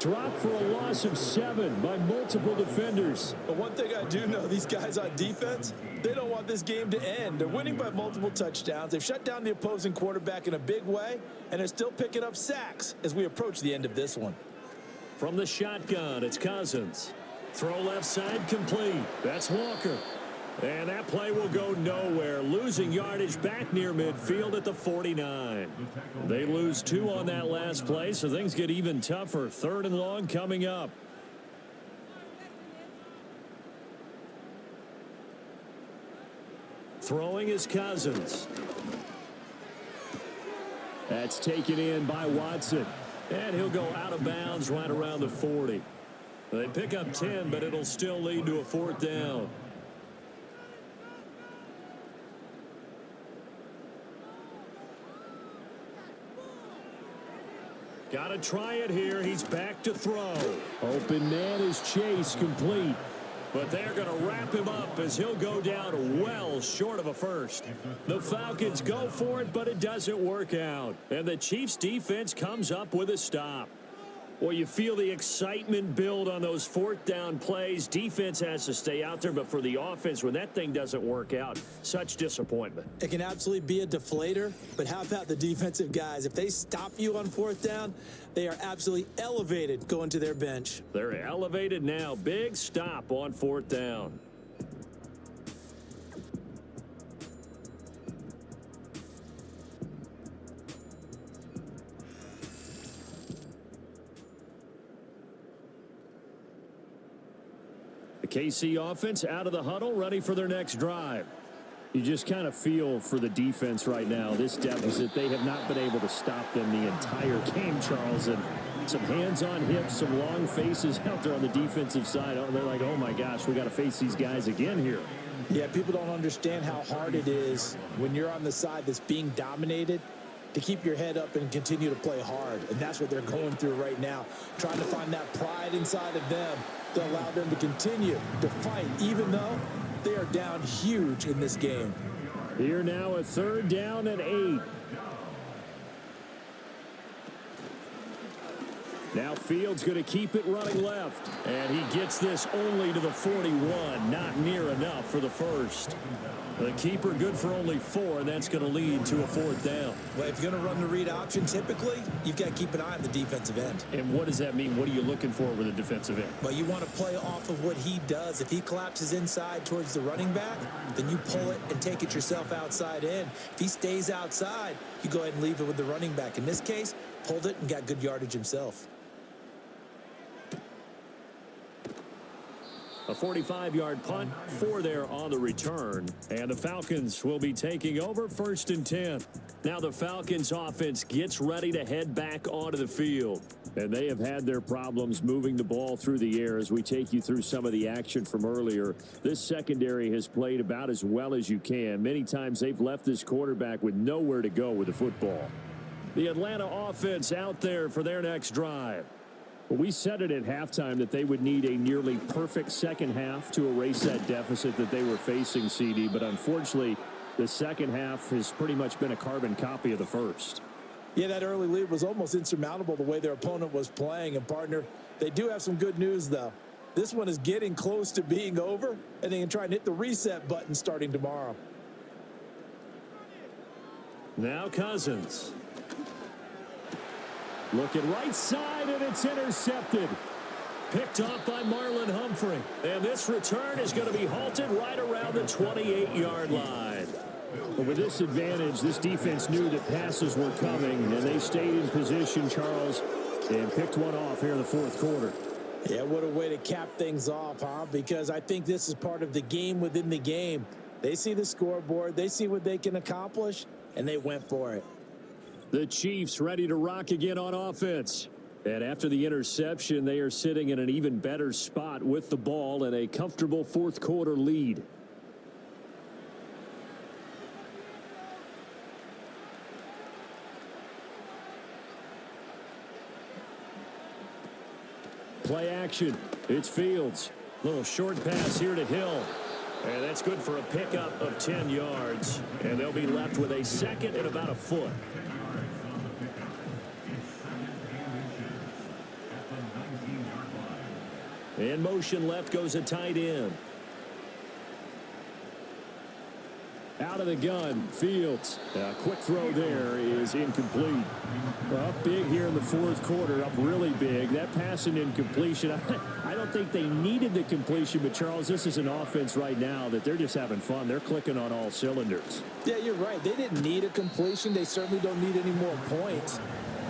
Dropped for a loss of 7 by multiple defenders. But one thing I do know, these guys on defense, they don't want this game to end. They're winning by multiple touchdowns. They've shut down the opposing quarterback in a big way, and they're still picking up sacks as we approach the end of this one. From the shotgun, it's Cousins. Throw left side complete. That's Walker. And that play will go nowhere. Losing yardage back near midfield at the 49. They lose 2 on that last play, so things get even tougher. 3rd and long coming up. Throwing is Cousins. That's taken in by Watson. And he'll go out of bounds right around the 40. They pick up 10, but it'll still lead to a 4th down. Got to try it here. He's back to throw. Open man is Chase, complete. But they're going to wrap him up as he'll go down well short of a first. The Falcons go for it, but it doesn't work out. And the Chiefs defense comes up with a stop. Well, you feel the excitement build on those fourth down plays. Defense has to stay out there, but for the offense, when that thing doesn't work out, such disappointment. It can absolutely be a deflator, but how about the defensive guys? If they stop you on fourth down, they are absolutely elevated going to their bench. They're elevated now. Big stop on fourth down. The KC offense out of the huddle, ready for their next drive. You just kind of feel for the defense right now, this deficit. They have not been able to stop them the entire game, Charles. And some hands on hips, some long faces out there on the defensive side. They're like, oh, my gosh, we got to face these guys again here. Yeah, people don't understand how hard it is when you're on the side that's being dominated to keep your head up and continue to play hard. And that's what they're going through right now, trying to find that pride inside of them to allow them to continue to fight, even though they are down huge in this game. Here now, a third down and 8. Now Fields going to keep it running left. And he gets this only to the 41. Not near enough for the first. The keeper good for only 4, and that's going to lead to a fourth down. Well, if you're going to run the read option, typically, you've got to keep an eye on the defensive end. And what does that mean? What are you looking for with a defensive end? Well, you want to play off of what he does. If he collapses inside towards the running back, then you pull it and take it yourself outside in. If he stays outside, you go ahead and leave it with the running back. In this case, pulled it and got good yardage himself. A 45-yard punt, 4 there on the return. And the Falcons will be taking over, 1st and 10. Now the Falcons offense gets ready to head back onto the field. And they have had their problems moving the ball through the air as we take you through some of the action from earlier. This secondary has played about as well as you can. Many times they've left this quarterback with nowhere to go with the football. The Atlanta offense out there for their next drive. We said it at halftime that they would need a nearly perfect second half to erase that deficit that they were facing, CD. But unfortunately, the second half has pretty much been a carbon copy of the first. Yeah, that early lead was almost insurmountable the way their opponent was playing. And, partner, they do have some good news, though. This one is getting close to being over, and they can try and hit the reset button starting tomorrow. Now Cousins. Looking right side, and it's intercepted. Picked off by Marlon Humphrey. And this return is going to be halted right around the 28-yard line. But with this advantage, this defense knew that passes were coming, and they stayed in position, Charles, and picked one off here in the fourth quarter. Yeah, what a way to cap things off, huh? Because I think this is part of the game within the game. They see the scoreboard, they see what they can accomplish, and they went for it. The Chiefs ready to rock again on offense. And after the interception, they are sitting in an even better spot with the ball and a comfortable fourth quarter lead. Play action. It's Fields. Little short pass here to Hill. And that's good for a pickup of 10 yards. And they'll be left with a second and about a foot. In motion left goes a tight end. Out of the gun, Fields. Quick throw there is incomplete. Up big here in the fourth quarter, up really big. That pass and incompletion, I don't think they needed the completion, but Charles, this is an offense right now that they're just having fun. They're clicking on all cylinders. Yeah, you're right. They didn't need a completion. They certainly don't need any more points.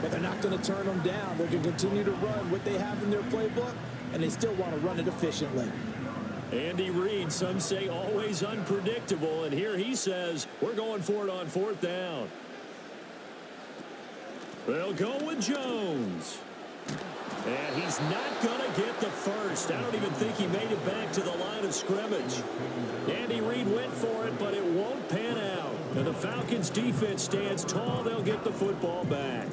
But they're not going to turn them down. They're going to continue to run what they have in their playbook, and they still want to run it efficiently. Andy Reid, some say always unpredictable, and here he says we're going for it on fourth down. They'll go with Jones. And he's not going to get the first. I don't even think he made it back to the line of scrimmage. Andy Reid went for it, but it won't pan out. And the Falcons defense stands tall. They'll get the football back.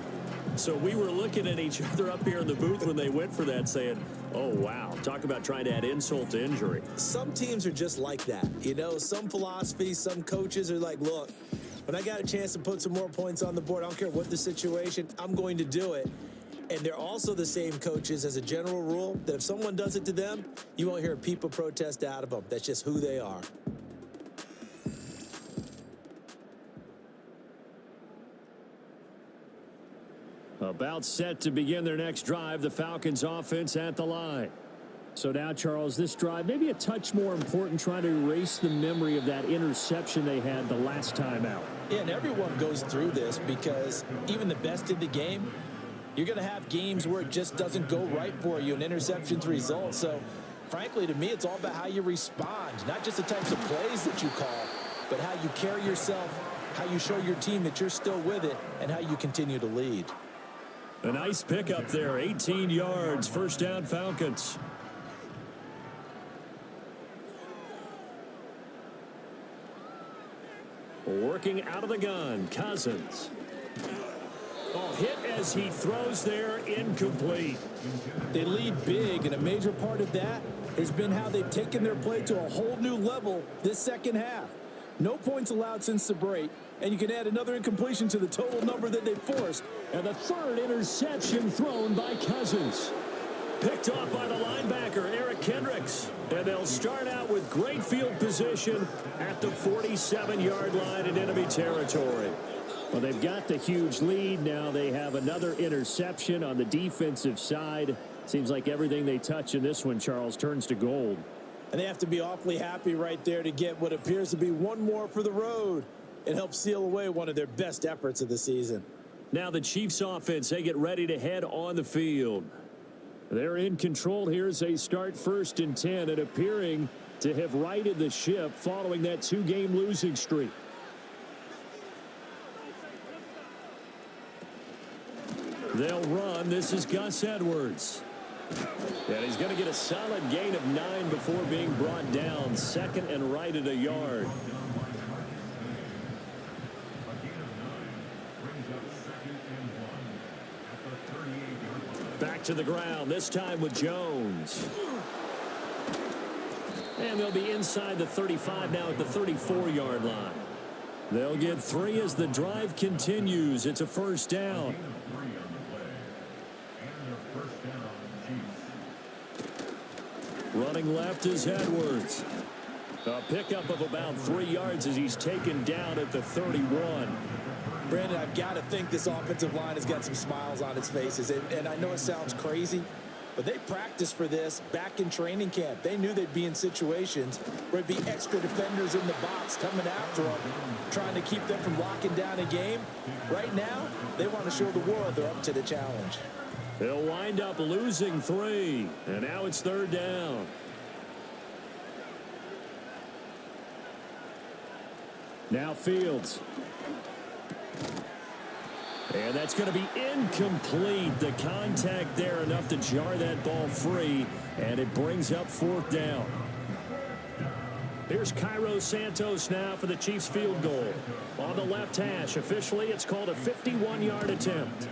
So we were looking at each other up here in the booth when they went for that saying, oh, wow, talk about trying to add insult to injury. Some teams are just like that. You know, some philosophies, some coaches are like, look, when I got a chance to put some more points on the board, I don't care what the situation, I'm going to do it. And they're also the same coaches as a general rule that if someone does it to them, you won't hear people protest out of them. That's just who they are. About set to begin their next drive, the Falcons offense at the line. So now, Charles, this drive maybe a touch more important, trying to erase the memory of that interception they had the last time out. Yeah, and everyone goes through this because even the best in the game, you're going to have games where it just doesn't go right for you, and interceptions result. So, frankly, to me, it's all about how you respond, not just the types of plays that you call, but how you carry yourself, how you show your team that you're still with it, and how you continue to lead. A nice pickup there, 18 yards, first down Falcons. Working out of the gun, Cousins. Oh, hit as he throws there, incomplete. They lead big, and a major part of that has been how they've taken their play to a whole new level this second half. No points allowed since the break, and you can add another incompletion to the total number that they forced. And the third interception thrown by Cousins. Picked off by the linebacker, Eric Kendricks. And they'll start out with great field position at the 47-yard line in enemy territory. Well, they've got the huge lead. Now they have another interception on the defensive side. Seems like everything they touch in this one, Charles, turns to gold. And they have to be awfully happy right there to get what appears to be one more for the road. It helps seal away one of their best efforts of the season. Now the Chiefs offense, they get ready to head on the field. They're in control here as they start 1st and 10 and appearing to have righted the ship following that 2-game losing streak. They'll run. This is Gus Edwards. And he's going to get a solid gain of 9 before being brought down. 2nd and right at a yard. Back to the ground, this time with Jones. And they'll be inside the 35 now at the 34-yard line. They'll get 3 as the drive continues. It's a first down. Running left is Edwards. A pickup of about 3 yards as he's taken down at the 31. Brandon, I've got to think this offensive line has got some smiles on its faces. And I know it sounds crazy, but they practiced for this back in training camp. They knew they'd be in situations where there'd be extra defenders in the box coming after them, trying to keep them from locking down a game. Right now, they want to show the world they're up to the challenge. They'll wind up losing 3, and now it's 3rd down. Now Fields. And that's going to be incomplete. The contact there enough to jar that ball free, and it brings up 4th down. Here's Cairo Santos now for the Chiefs field goal. On the left hash, officially it's called a 51-yard attempt.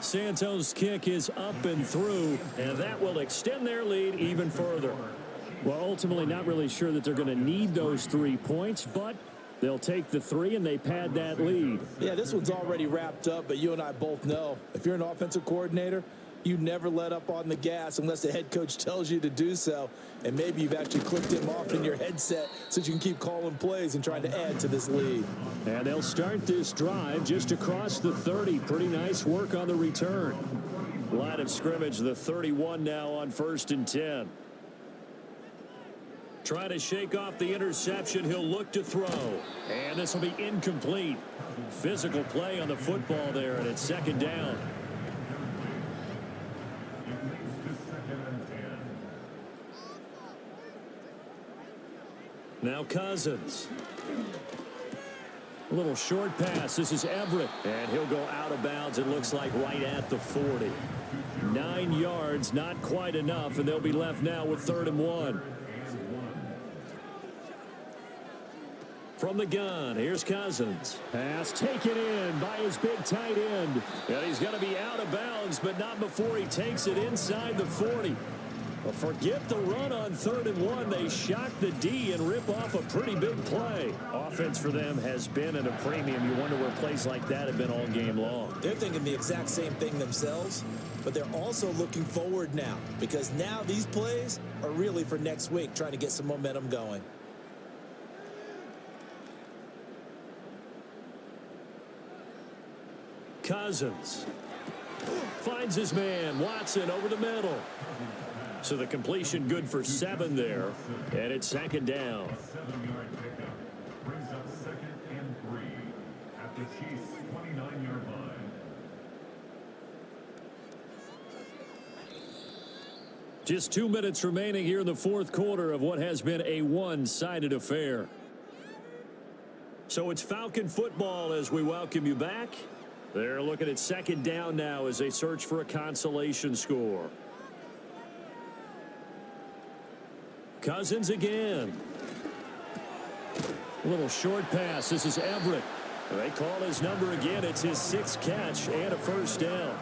Santos' kick is up and through, and that will extend their lead even further. Well, ultimately not really sure that they're going to need those 3 points, but they'll take the 3 and they pad that lead. Yeah, this one's already wrapped up, but you and I both know if you're an offensive coordinator, you never let up on the gas unless the head coach tells you to do so. And maybe you've actually clicked him off in your headset so you can keep calling plays and trying to add to this lead. And they'll start this drive just across the 30. Pretty nice work on the return. Line of scrimmage, the 31 now on 1st and 10. Trying to shake off the interception. He'll look to throw. And this will be incomplete. Physical play on the football there, and it's 2nd down. Now Cousins. A little short pass. This is Everett. And he'll go out of bounds, it looks like, right at the 40. 9 yards, not quite enough, and they'll be left now with 3rd and 1. From the gun, here's Cousins. Pass taken in by his big tight end. And he's going to be out of bounds, but not before he takes it inside the 40. Well, forget the run on 3rd and 1. They shock the D and rip off a pretty big play. Offense for them has been at a premium. You wonder where plays like that have been all game long. They're thinking the exact same thing themselves, but they're also looking forward now because now these plays are really for next week, trying to get some momentum going. Cousins finds his man. Watson over the middle. So the completion good for 7 there. And it's 2nd down. 7-yard pickup brings up 2nd and 3 at the Chiefs' 29-yard line. Just 2 minutes remaining here in the 4th quarter of what has been a one-sided affair. So it's Falcon football as we welcome you back. They're looking at 2nd down now as they search for a consolation score. Cousins again. A little short pass. This is Everett. They call his number again. It's his 6th catch and a 1st down.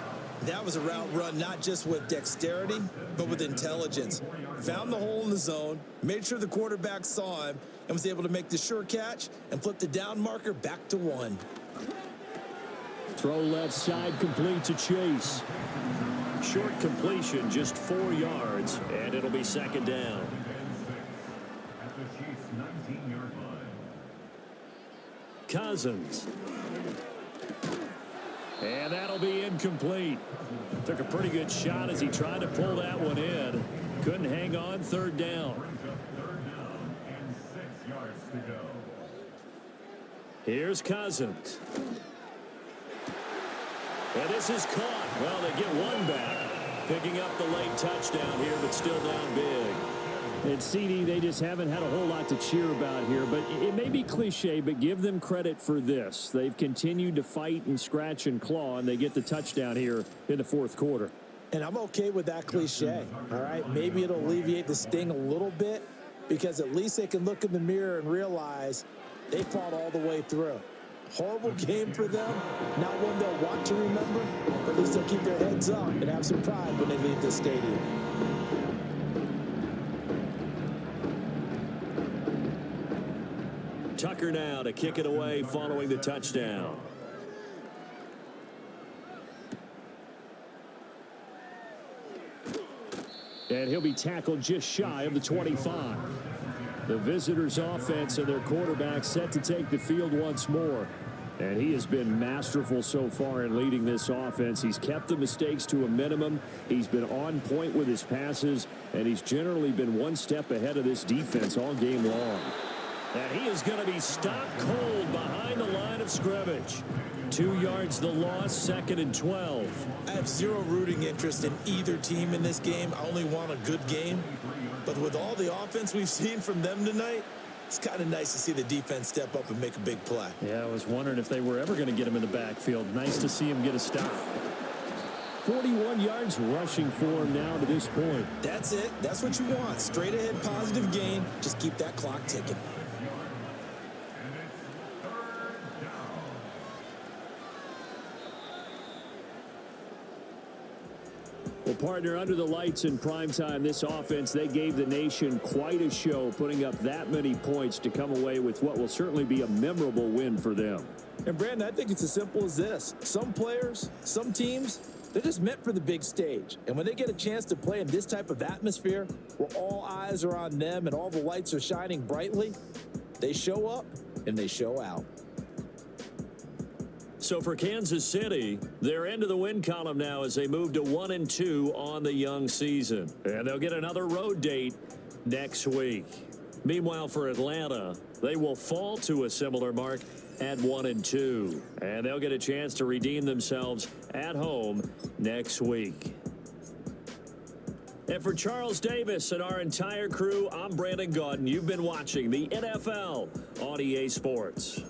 That was a route run not just with dexterity, but with intelligence. Found the hole in the zone, made sure the quarterback saw him, and was able to make the sure catch and flip the down marker back to 1. Throw left side complete to Chase. Short completion, just 4 yards, and it'll be 2nd down. At the Chiefs' 19-yard line. Cousins. And that'll be incomplete. Took a pretty good shot as he tried to pull that one in. Couldn't hang on. 3rd down. Brings up 3rd down and 6 yards to go. Here's Cousins. And this is caught. Well, they get one back. Picking up the late touchdown here, but still down big. And CD, they just haven't had a whole lot to cheer about here, but it may be cliche, but give them credit for this. They've continued to fight and scratch and claw, and they get the touchdown here in the 4th quarter. And I'm okay with that cliche, all right? Maybe it'll alleviate the sting a little bit because at least they can look in the mirror and realize they fought all the way through. Horrible game for them, not one they'll want to remember, but at least they'll keep their heads up and have some pride when they leave the stadium. Tucker now to kick it away following the touchdown. And he'll be tackled just shy of the 25. The visitors' offense and their quarterback set to take the field once more. And he has been masterful so far in leading this offense. He's kept the mistakes to a minimum. He's been on point with his passes, and he's generally been one step ahead of this defense all game long. And he is going to be stopped cold behind the line of scrimmage. 2 yards the loss, 2nd and 12. I have zero rooting interest in either team in this game. I only want a good game. But with all the offense we've seen from them tonight, it's kind of nice to see the defense step up and make a big play. Yeah, I was wondering if they were ever going to get him in the backfield. Nice to see him get a stop. 41 yards rushing for him now to this point. That's it. That's what you want. Straight ahead positive gain. Just keep that clock ticking. Well, partner, under the lights in primetime, this offense, they gave the nation quite a show, putting up that many points to come away with what will certainly be a memorable win for them. And, Brandon, I think it's as simple as this. Some players, some teams, they're just meant for the big stage. And when they get a chance to play in this type of atmosphere where all eyes are on them and all the lights are shining brightly, they show up and they show out. So for Kansas City, they're into the win column now as they move to 1-2 on the young season. And they'll get another road date next week. Meanwhile, for Atlanta, they will fall to a similar mark at 1-2. And they'll get a chance to redeem themselves at home next week. And for Charles Davis and our entire crew, I'm Brandon Gaudin. You've been watching the NFL on EA Sports.